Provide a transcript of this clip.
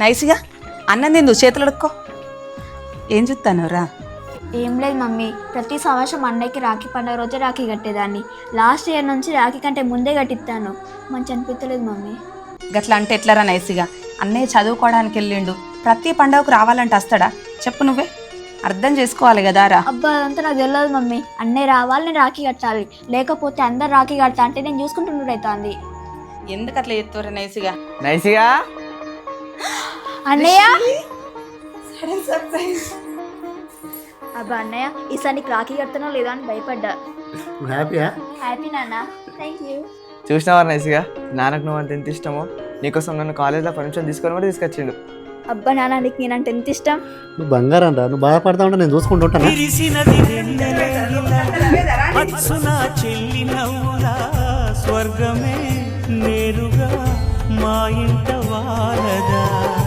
నైస్గా అన్నం తిందు చేతులు అడుక్కో. ఏం చూస్తాను రా? ఏం లేదు మమ్మీ, ప్రతి సంవత్సరం అన్నయ్యకి రాఖీ పండుగ రోజే రాఖీ కట్టేదాన్ని. లాస్ట్ ఇయర్ నుంచి రాఖీ కంటే ముందే కట్టిస్తాను. మంచి అనిపించలేదు మమ్మీ. గట్లా అంటే ఎట్లరా నైస్గా? అన్నయ్య చదువుకోవడానికి వెళ్ళిండు, ప్రతి పండుగకు రావాలంటే వస్తాడా చెప్పు? నువ్వే అర్థం చేసుకోవాలి కదా రా. అబ్బా అదంతా నాకు తెలియదు మమ్మీ. అన్నయ్య రావాలి, నేను రాఖీ కట్టాలి. లేకపోతే అందరు రాఖీ కడతా అంటే నేను చూసుకుంటున్నట్టయితుంది. ఎందుకు అట్లా చెప్తారా నైస్గా? నైస్గా అన్నయ్య అబ్బా అన్నయ్య, ఈసారి నీకు రాఖీ కడతానో లేదా అని భయపడ్డా. హ్యాపీయా? హ్యాపీ నాన్న, థ్యాంక్ యూ. చూసినావా నైస్గా, నాన్నకు నువ్వు అంత ఎంత ఇష్టమో. నీకోసం నన్ను కాలేజ్లో పర్మిషన్ తీసుకొని కూడా తీసుకొచ్చిండు. అబ్బా నాన్న, నీకు నేనంటే ఎంత ఇష్టం. నువ్వు బంగారం రా, నువ్వు బాధపడతా ఉంటే నేను చూసుకుంటుంటాను. స్వర్గమే నేరుగా మా ఇంట వారదా.